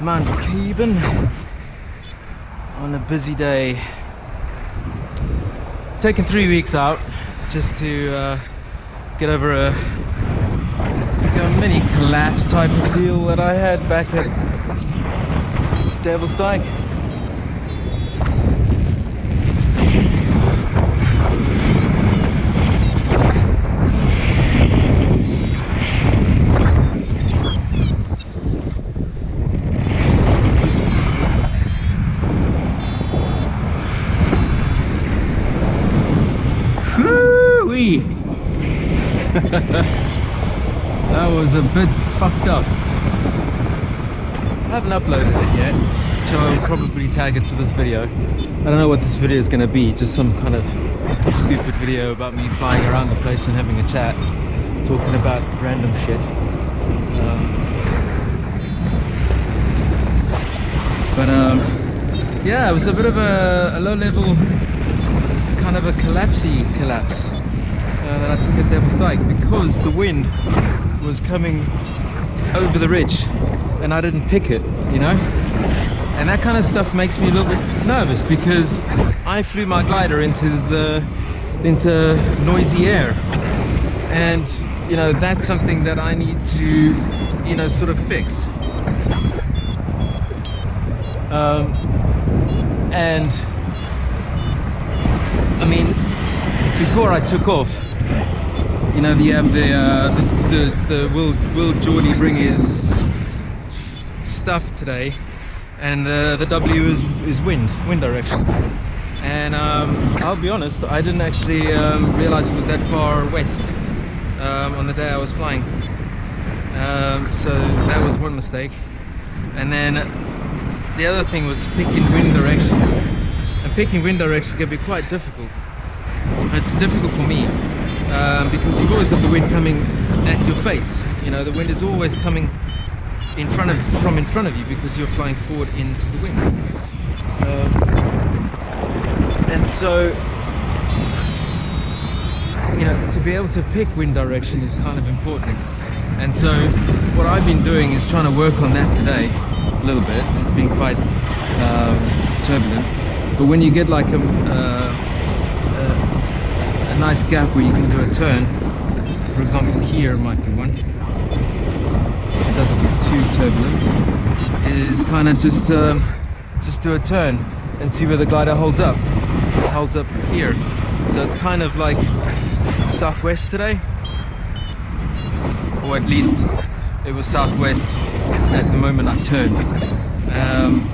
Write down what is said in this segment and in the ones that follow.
Mount Caburn on a busy day. Taken 3 weeks out just to get over a mini collapse type of deal that I had back at Devil's Dyke. That was a bit fucked up. I haven't uploaded it yet, so I'll probably tag it to this video. I don't know what this video is going to be, just some kind of stupid video about me flying around the place and having a chat, talking about random shit. Yeah, it was a bit of a low level, kind of a collapse that I took at Devil's Dyke because the wind was coming over the ridge and I didn't pick it, you know? And that kind of stuff makes me a little bit nervous because I flew my glider into noisy air, and you know, that's something that I need to, you know, sort of fix. And I mean, before I took off, you know, you have the will Geordie bring his stuff today, and the W is wind direction. And I'll be honest, I didn't actually realize it was that far west on the day I was flying. So that was one mistake. And then the other thing was picking wind direction. And picking wind direction can be quite difficult. It's difficult for me because you've always got the wind coming at your face. You know, the wind is always coming from in front of you because you're flying forward into the wind. And so, you know, to be able to pick wind direction is kind of important. And so what I've been doing is trying to work on that today a little bit. It's been quite turbulent, but when you get like a nice gap where you can do a turn, for example here might be one, if it doesn't get too turbulent, is kind of just do a turn and see where the glider holds up. It holds up here, so it's kind of like southwest today, or at least it was southwest at the moment I turned.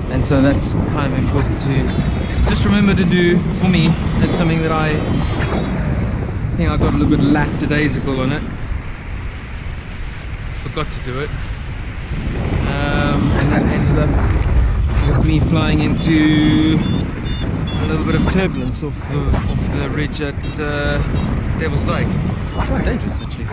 And so that's kind of important to just remember to do. For me, it's something that I think I got a little bit lackadaisical on it. Forgot to do it, and that ended up with me flying into a little bit of turbulence off the ridge at Devil's Dyke. It's quite dangerous actually.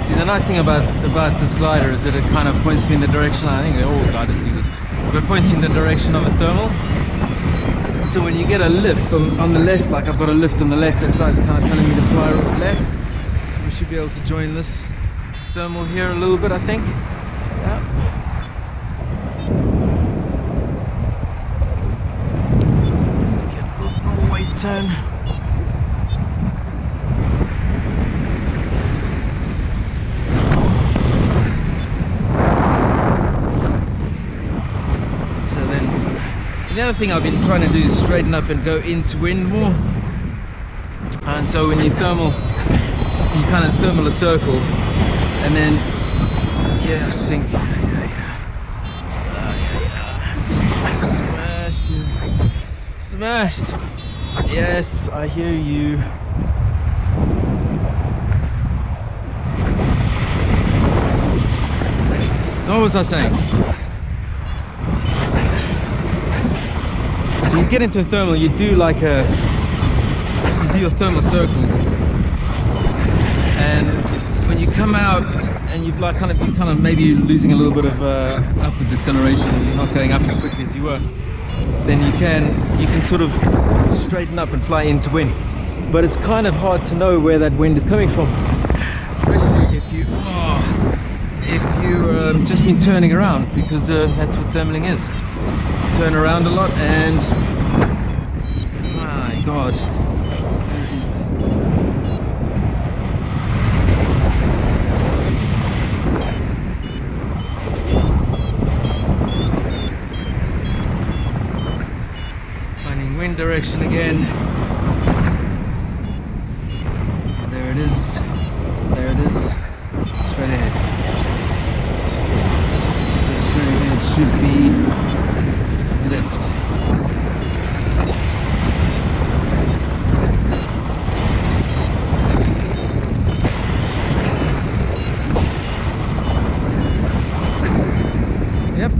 See, the nice thing about this glider is that it kind of points me in the direction. I think all gliders do this, but it points you in the direction of a thermal. So when you get a lift on the left, like I've got a lift on the left hand side, it's kind of telling me to fly left. We should be able to join this thermal here a little bit, I think. Yeah. Let's get a little more weight turn. The other thing I've been trying to do is straighten up and go into wind more. And so when you thermal, you kind of thermal a circle, and then sink. Smashed. Yes, I hear you. What was I saying? So you get into a thermal, you do a thermal circle, and when you come out and you're kind of maybe losing a little bit of upwards acceleration, you're not going up as quickly as you were, then you can sort of straighten up and fly into wind. But it's kind of hard to know where that wind is coming from, especially if you just been turning around, because that's what thermaling is. Turn around a lot, and my god, there is finding wind direction again. There it is. There it is. Straight ahead. So straight ahead should be left. Yep.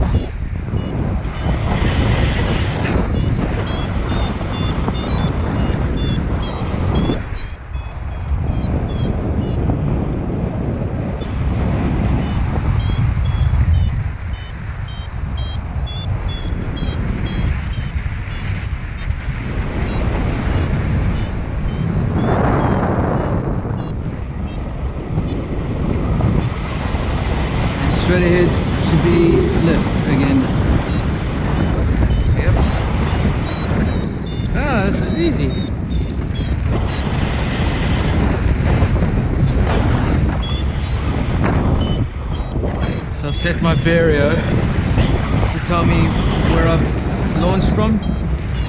Straight ahead should be left again. Yep. Ah, this is easy. So I've set my vario to tell me where I've launched from,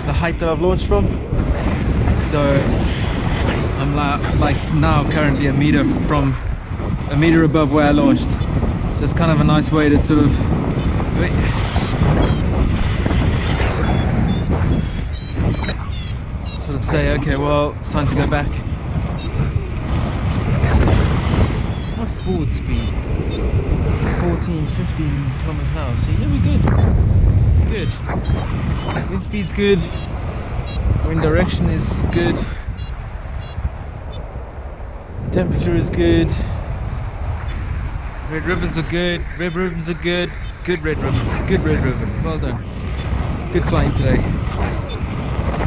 the height that I've launched from. So I'm like now currently a meter above where I launched. So it's kind of a nice way to sort of say, okay, well, it's time to go back. It's my forward speed, 14, 15 kilometers an hour. So yeah, we're good. Wind speed's good. Wind direction is good. Temperature is good. Red ribbons are good. Red ribbons are good. Good red ribbon. Good red ribbon. Well done. Good flying today.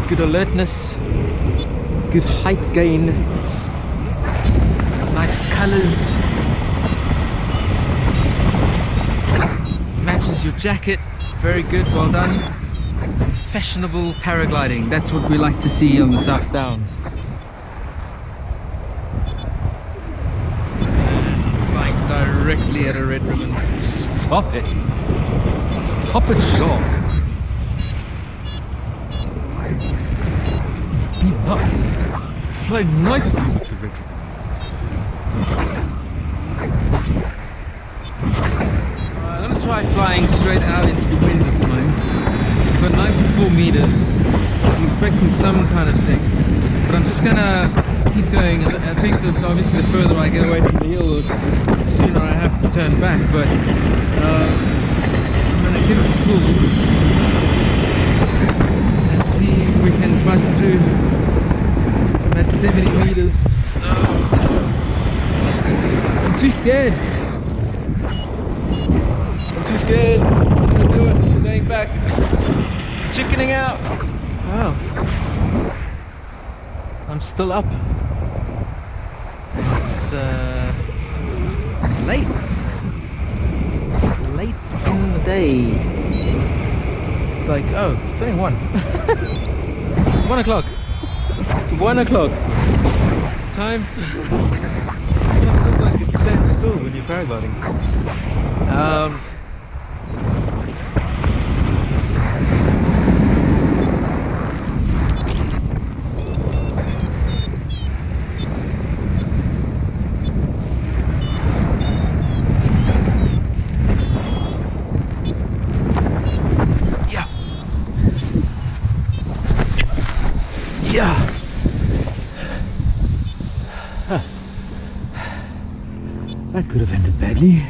Good alertness. Good height gain. Nice colors. Matches your jacket. Very good. Well done. Fashionable paragliding. That's what we like to see on the South Downs. Directly at a red ribbon. Stop it. Stop it, Shaw. Be nice. Fly nicely with the red ribbons. I'm going to try flying straight out into the wind this time. I've got 94 meters. I'm expecting some kind of sink, but I'm just going to keep going. I think that obviously the further I get away from the hill, the sooner I have to turn back, but I'm going to give it full and see if we can bust through. I'm at 70 meters. I'm too scared. I'm too scared. I'm going to do it. I'm going back. Chickening out. Wow. I'm still up. It's late in the day. It's like, oh, it's only 1. It's 1 o'clock. It's 1 o'clock. Time. It feels like it stands still when you're paragliding. Yeah. Huh. That could have ended badly.